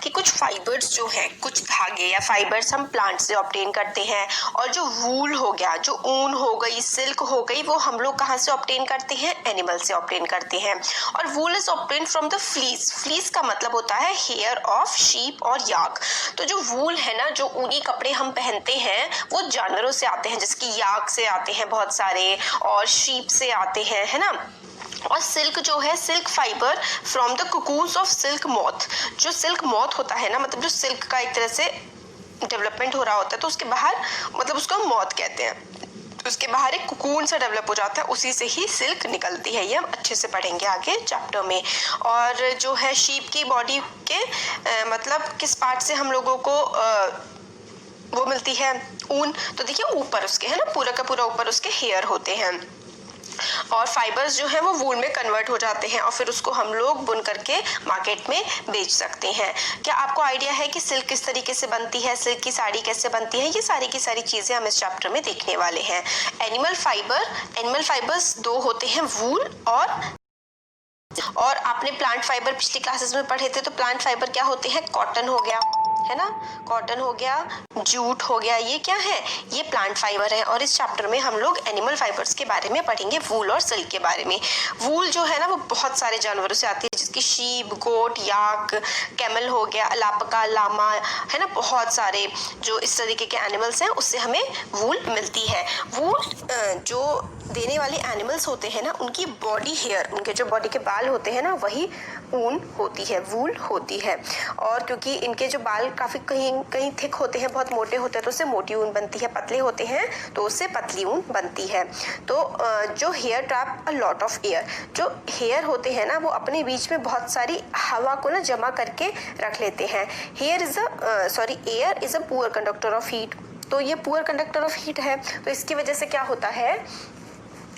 कि कुछ फाइबर्स जो हैं, कुछ धागे या फाइबर्स हम प्लांट से ऑब्टेन करते हैं, और जो वूल हो गया, जो ऊन हो गई, सिल्क हो गई, वो हम लोग कहाँ से ऑब्टेन करते हैं? एनिमल से ऑब्टेन करते हैं। और वूल is obtain from the fleece. Fleece का मतलब होता है हेयर ऑफ शीप और याक। तो जो वूल है ना, जो ऊनी कपड़े हम पहनते हैं, वो जानवरों से आते हैं, जैसे कि याक से आते हैं बहुत सारे, और शीप से आते हैं, है ना। और सिल्क जो है, silk fibre from the cocoons of silk moth. जो सिल्क मॉथ होता है ना, मतलब जो सिल्क का एक तरह से डेवलपमेंट हो रहा होता है, तो उसके बाहर, मतलब उसको मॉथ कहते हैं, तो उसके बाहर एक कुकून सा डेवलप हो जाता है, उसी से ही सिल्क निकलती है। ये हम अच्छे से पढ़ेंगे आगे चैप्टर में। और जो है शीप की बॉडी के मतलब किस पार्ट से हम लोगों को वो मिलती है? ऊन। तो देखिए ऊपर उसके, है ना, पूरा का पूरा ऊपर उसके हेयर होते हैं, और फाइबर्स जो है वो वूल में कन्वर्ट हो जाते हैं, और फिर उसको हम लोग बुन करके मार्केट में बेच सकते हैं। क्या आपको आइडिया है कि सिल्क किस तरीके से बनती है, सिल्क की साड़ी कैसे बनती है? ये सारी की सारी चीजें हम इस चैप्टर में देखने वाले हैं। एनिमल फाइबर्स दो होते हैं, वूल और आपने प्लांट फाइबर पिछली क्लासेस में पढ़े थे। तो प्लांट फाइबर क्या होते हैं? कॉटन हो गया, है ना, कॉटन हो गया, जूट हो गया, ये क्या है? ये प्लांट फाइबर है। और इस चैप्टर में हम लोग एनिमल फाइबर्स के बारे में पढ़ेंगे, वूल और सिल्क के बारे में। वूल जो है ना, वो बहुत सारे जानवरों से आती है, जिसकी शीप, गोट, याक, कैमल हो गया, अलापका, लामा, है ना, बहुत सारे जो इस तरीके के एनिमल्स हैं, उससे हमें वूल मिलती है। वूल जो देने वाले एनिमल्स होते हैं ना, उनकी बॉडी हेयर, उनके जो बॉडी के बाल होते हैं ना, वही ऊन होती है, वूल होती है। और क्योंकि इनके जो बाल काफी कहीं कहीं थिक होते हैं, बहुत मोटे होते हैं, तो उससे मोटी ऊन बनती है, पतले होते हैं तो उससे पतली ऊन बनती है। तो जो hair trap a lot of air, जो हेयर होते हैं ना, वो अपने बीच में बहुत सारी हवा को ना जमा करके रख लेते हैं। Air is a poor conductor of heat. तो ये पुअर कंडक्टर ऑफ हीट है, तो इसकी वजह से क्या होता है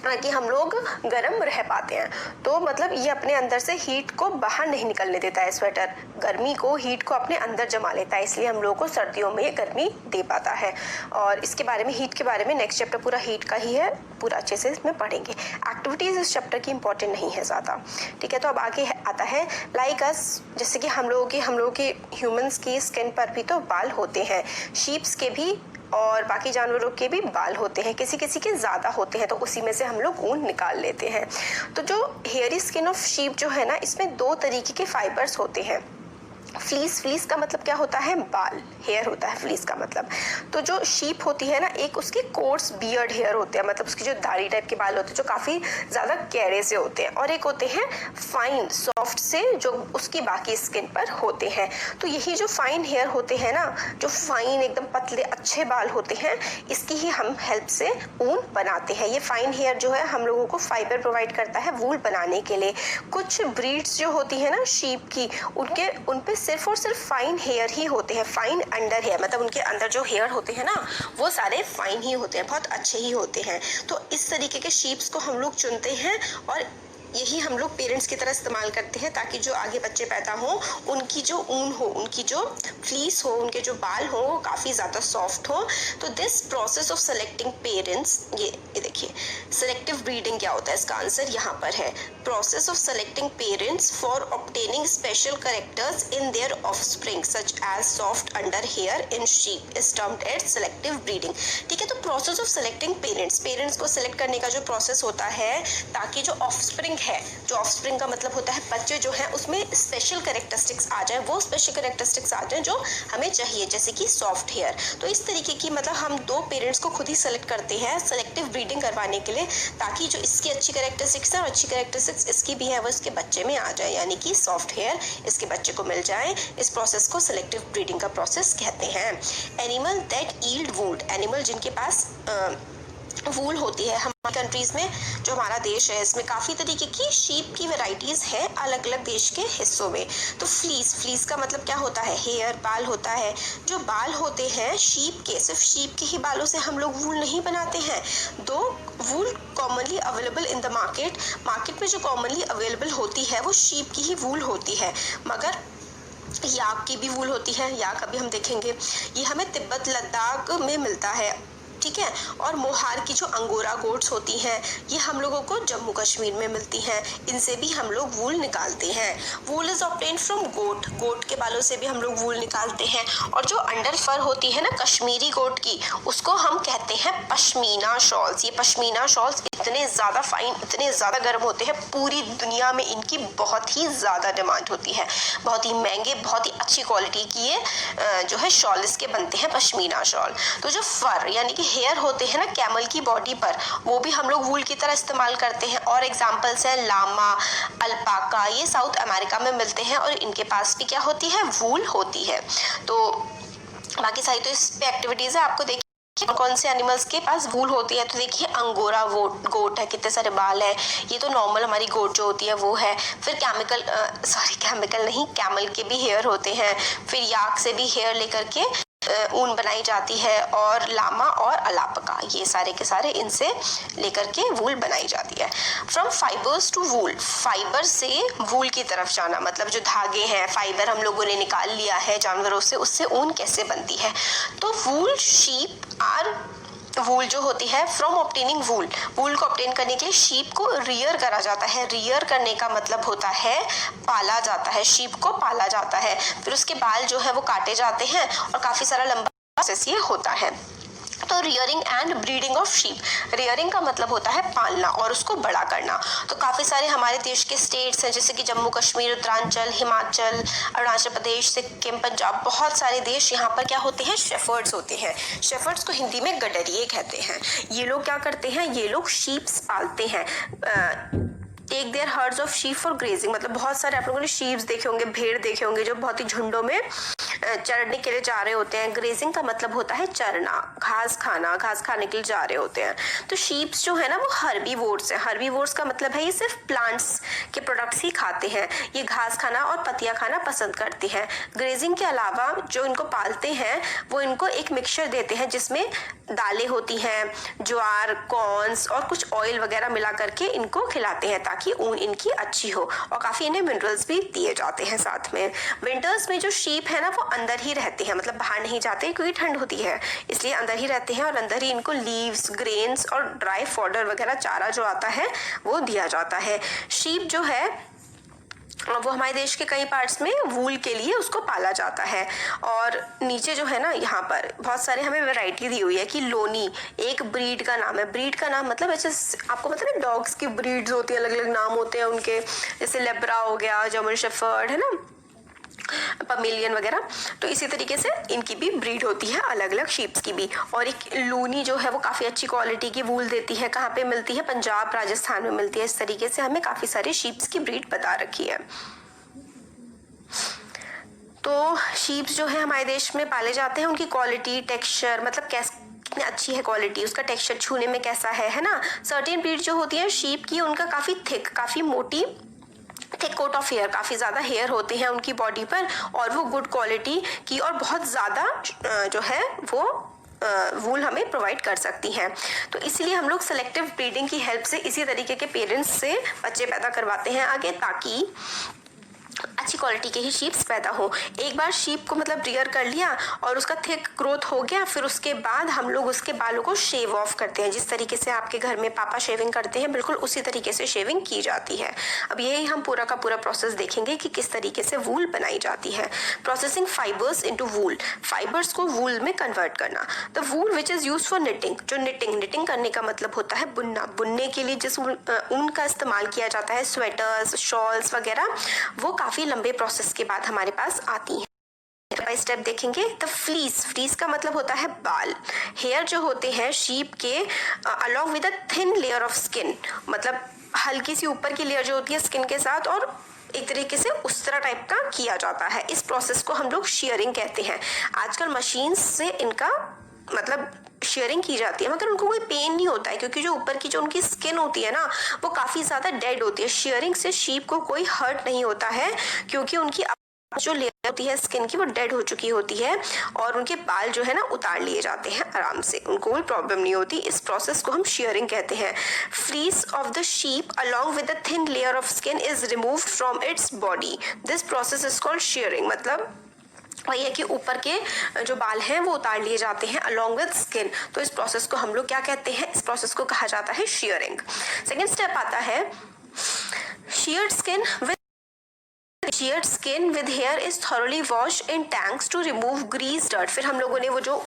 कि हम लोग गर्म रह पाते हैं। तो मतलब ये अपने अंदर से हीट को बाहर नहीं निकलने देता है। स्वेटर गर्मी को, हीट को अपने अंदर जमा लेता है, इसलिए हम लोगों को सर्दियों में ये गर्मी दे पाता है। और इसके बारे में, हीट के बारे में नेक्स्ट चैप्टर पूरा हीट का ही है, पूरा अच्छे से इसमें पढ़ेंगे। एक्टिविटीज इस चैप्टर की इंपॉर्टेंट नहीं है ज़्यादा, ठीक है। तो अब आगे आता है लाइक अस, जैसे कि हम लोगों की ह्यूमंस की स्किन पर भी तो बाल होते हैं, शीप्स के भी और बाकी जानवरों के भी बाल होते हैं, किसी किसी के ज़्यादा होते हैं, तो उसी में से हम लोग ऊन निकाल लेते हैं। तो जो हेयरी स्किन ऑफ शीप जो है ना, इसमें दो तरीके के फाइबर्स होते हैं। फ्लीस का मतलब क्या होता है? बाल, हेयर होता है फ्लीस का मतलब। तो जो शीप होती है ना, एक उसके कोर्स बियर्ड हेयर होते हैं, मतलब उसकी जो दाढ़ी टाइप के बाल होते हैं, जो काफ़ी ज़्यादा गहरे से होते हैं, और एक होते हैं फाइन सॉफ्ट से, जो उसकी बाकी स्किन पर होते हैं। तो यही जो फाइन हेयर होते हैं ना, जो फाइन एकदम पतले अच्छे बाल होते हैं, इसकी ही हम हेल्प से ऊन बनाते हैं। ये फाइन हेयर जो है हम लोगों को फाइबर प्रोवाइड करता है वूल बनाने के लिए। कुछ ब्रीड्स जो होती है ना शीप की, उन पे सिर्फ और सिर्फ फाइन हेयर ही होते हैं, फाइन अंडर हेयर, मतलब उनके अंदर जो हेयर होते हैं ना, वो सारे फाइन ही होते हैं, बहुत अच्छे ही होते हैं। तो इस तरीके के शीप्स को हम लोग चुनते हैं, और यही हम लोग पेरेंट्स की तरह इस्तेमाल करते हैं, ताकि जो आगे बच्चे पैदा हो, उनकी जो ऊन हो, उनकी जो फ्लीस हो, उनके जो बाल हो, वो काफ़ी ज़्यादा सॉफ्ट हो। तो this process of selecting parents, ये देखिए सेलेक्टिव ब्रीडिंग क्या होता है, इसका आंसर यहाँ पर है। Process of selecting parents for obtaining special characters in their offspring such as soft under hair in sheep is termed as selective breeding. ठीक है, तो प्रोसेस ऑफ सेलेक्टिंग पेरेंट्स को सेलेक्ट करने का जो प्रोसेस होता है, ताकि जो ऑफस्प्रिंग है, जो ऑफस्प्रिंग का मतलब होता है बच्चे जो हैं, उसमें स्पेशल कैरेक्टरिस्टिक्स आ जाए, वो स्पेशल कैरेक्टरिस्टिक्स आ जाए जो हमें चाहिए, जैसे कि सॉफ्ट हेयर। तो इस तरीके की, मतलब हम दो पेरेंट्स को खुद ही सेलेक्ट करते हैं सेलेक्टिव ब्रीडिंग करवाने के लिए, ताकि जो इसकी अच्छी कैरेक्टरिस्टिक्स है और अच्छी कैरेक्टरिस्टिक्स इसकी भी है, वो इसके बच्चे में आ जाए, यानी कि सॉफ्ट हेयर इसके बच्चे को मिल जाए। इस प्रोसेस को सेलेक्टिव ब्रीडिंग का प्रोसेस कहते हैं। Animal that yield wool, animal जिनके पास वूल होती है। हमारी कंट्रीज में, जो हमारा देश है, इसमें काफ़ी तरीके की शीप की वैरायटीज़ है अलग अलग देश के हिस्सों में। तो फ्लीस का मतलब क्या होता है? हेयर, बाल होता है। जो बाल होते हैं शीप के, सिर्फ शीप के ही बालों से हम लोग वूल नहीं बनाते हैं। दो wool commonly available in the market में जो कॉमनली अवेलेबल होती है, वो शीप की ही वूल होती है, मगर याक की भी वूल होती है। याक अभी हम देखेंगे, ये हमें तिब्बत लद्दाख में मिलता है, ठीक है। और मोहार की जो अंगोरा गोट्स होती हैं ये हम लोगों को जम्मू कश्मीर में मिलती हैं, इनसे भी हम लोग वूल निकालते हैं। वूल इज ऑब्टेन फ्रॉम गोट, गोट के बालों से भी हम लोग वूल निकालते हैं। और जो अंडर फर होती है ना कश्मीरी गोट की, उसको हम कहते हैं पश्मीना शॉल्स। ये पश्मीना शॉल्स इतने ज़्यादा फाइन, इतने ज़्यादा गर्म होते हैं, पूरी दुनिया में इनकी बहुत ही ज़्यादा डिमांड होती है। बहुत ही महंगे, बहुत ही अच्छी क्वालिटी की ये जो है शॉल इसके बनते हैं, पश्मीना शॉल। तो जो फर यानी कि हेयर होते हैं ना कैमल की बॉडी पर, वो भी हम लोग वूल की तरह इस्तेमाल करते हैं। और एग्जांपल्स हैं लामा, अल्पाका, ये साउथ अमेरिका में मिलते हैं और इनके पास भी क्या होती है, वूल होती है। तो बाकी सारी तो इस पे एक्टिविटीज़ है, आपको देखिए कौन से एनिमल्स के पास वूल होती है। तो देखिए अंगोरा गोट है, कितने सारे बाल है। ये तो नॉर्मल हमारी गोट जो होती है वो है। फिर केमिकल नहीं, कैमल के भी हेयर होते हैं। फिर याक से भी हेयर लेकर के ऊन बनाई जाती है। और लामा और अलापका, ये सारे के सारे इनसे लेकर के वूल बनाई जाती है। From fibres to wool, fibre से वूल की तरफ जाना, मतलब जो धागे हैं, फाइबर हम लोगों ने निकाल लिया है जानवरों से, उससे ऊन कैसे बनती है। तो वूल शीप आर, वूल जो होती है फ्रॉम ऑब्टेनिंग वूल, वूल को ऑब्टेन करने के लिए शीप को रियर करा जाता है। रियर करने का मतलब होता है पाला जाता है, शीप को पाला जाता है। फिर उसके बाल जो है वो काटे जाते हैं और काफी सारा लंबा प्रोसेस ये होता है। तो rearing and breeding of sheep, rearing का मतलब होता है पालना और उसको बड़ा करना। तो काफ़ी सारे हमारे देश के स्टेट्स हैं जैसे कि जम्मू कश्मीर, उत्तरांचल, हिमाचल, अरुणाचल प्रदेश, सिक्किम, पंजाब, बहुत सारे देश, यहाँ पर क्या होते हैं, शेफर्ड्स होते हैं। शेफर्ड्स को हिंदी में गडरिए कहते हैं। ये लोग क्या करते हैं, ये लोग शीप्स पालते हैं। Take their herds of sheep for grazing, मतलब बहुत सारे आप लोगों ने शीप्स देखे होंगे, भेड़ देखे होंगे जो बहुत ही झुंडों में चरने के लिए जा रहे होते हैं। ग्रेजिंग का मतलब होता है चरना, घास खाना, घास खाने के लिए जा रहे होते हैं। तो शीप्स जो है ना वो हर्बीवोर्स हैं। हर्बीवोर्स का मतलब है ये सिर्फ प्लांट्स के प्रोडक्ट्स ही खाते हैं, ये घास खाना और पत्तियां खाना पसंद करते हैं। ग्रेजिंग के अलावा जो इनको पालते हैं वो इनको एक मिक्सचर देते हैं जिसमें दालें होती हैं, ज्वार, कॉर्न्स और कुछ ऑयल वगैरह मिला करके इनको खिलाते हैं ताकि ऊन इनकी अच्छी हो। और काफ़ी इन्हें मिनरल्स भी दिए जाते हैं साथ में। विंटर्स में जो शीप है ना वो अंदर ही रहते हैं, मतलब बाहर नहीं जाते क्योंकि ठंड होती है, इसलिए अंदर ही रहते हैं और अंदर ही इनको लीव्स, ग्रेन्स और ड्राई फॉडर वगैरह चारा जो आता है वो दिया जाता है। शीप जो है वो हमारे देश के कई पार्ट्स में वूल के लिए उसको पाला जाता है। और नीचे जो है ना यहाँ पर बहुत सारे हमें वैरायटी दी हुई है कि लोनी एक ब्रीड का नाम है। ब्रीड का नाम मतलब ऐसे आपको पता है डॉग्स की ब्रीड्स होती है, अलग अलग नाम होते हैं उनके, जैसे लेब्रा हो गया, जर्मन शेफर्ड है ना, पमेलियन वगैरह। तो इसी तरीके से इनकी भी ब्रीड होती है अलग अलग शीप्स की भी। और एक लूनी जो है वो काफ़ी अच्छी क्वालिटी की वूल देती है। कहाँ पे मिलती है, पंजाब, राजस्थान में मिलती है। इस तरीके से हमें काफ़ी सारे शीप्स की ब्रीड बता रखी है। तो शीप्स जो है हमारे देश में पाले जाते हैं, उनकी क्वालिटी, टेक्सचर, मतलब कितनी अच्छी है क्वालिटी, उसका टेक्सचर छूने में कैसा है ना। सर्टेन ब्रीड जो होती है शीप की, उनका काफ़ी थिक, काफ़ी मोटी थिक कोट ऑफ हेयर, काफ़ी ज़्यादा हेयर होते हैं उनकी बॉडी पर और वो गुड क्वालिटी की और बहुत ज़्यादा जो है वो वूल हमें प्रोवाइड कर सकती हैं। तो इसलिए हम लोग सेलेक्टिव ब्रीडिंग की हेल्प से इसी तरीके के पेरेंट्स से बच्चे पैदा करवाते हैं आगे, ताकि अच्छी क्वालिटी के ही शीप्स पैदा हो। एक बार शीप को मतलब रियर कर लिया और उसका थिक ग्रोथ हो गया, फिर उसके बाद हम लोग उसके बालों को शेव ऑफ करते हैं। जिस तरीके से आपके घर में पापा शेविंग करते हैं, बिल्कुल उसी तरीके से शेविंग की जाती है। अब यही हम पूरा का पूरा प्रोसेस देखेंगे कि किस तरीके से वूल बनाई जाती है। प्रोसेसिंग फाइबर्स इनटू वूल, फाइबर्स को वूल में कन्वर्ट करना। The wool which is use for knitting, जो निटिंग करने का मतलब होता है बुनना, बुनने के लिए जिस ऊन का इस्तेमाल किया जाता है, स्वेटर्स, शॉल्स वगैरह, वो काफ़ी लंबे प्रोसेस के बाद हमारे पास आती हैं। स्टेप बाय स्टेप देखेंगे। द फ्लीस, फ्लीस का मतलब होता है बाल। हेयर जो होते हैं शीप के along with a thin layer of skin, मतलब हल्की सी ऊपर की लेयर जो होती है स्किन के साथ, और एक तरीके से उस तरह टाइप का किया जाता है। इस प्रोसेस को हम लोग शेयरिंग कहते हैं। आजकल मशीन से इनका मतलब शेयरिंग की जाती है, मगर उनको कोई पेन नहीं होता है क्योंकि जो ऊपर की जो उनकी स्किन होती है ना वो काफ़ी ज़्यादा डेड होती है। शेयरिंग से शीप को कोई हर्ट नहीं होता है क्योंकि उनकी जो लेयर होती है स्किन की वो डेड हो चुकी होती है और उनके बाल जो है ना उतार लिए जाते हैं आराम से, उनको कोई प्रॉब्लम नहीं होती। इस प्रोसेस को हम शेयरिंग कहते हैं। Fleece of the sheep along with a thin layer of skin is removed from its body, this process is called sharing. मतलब वही है कि ऊपर के जो बाल हैं वो उतार लिए जाते हैं अलॉन्ग विद स्किन। तो इस प्रोसेस को हम लोग क्या कहते हैं, इस प्रोसेस को कहा जाता है shearing। सेकेंड स्टेप आता है sheared skin with hair is thoroughly washed in tanks to remove grease dirt। फिर हम लोगों ने वो जो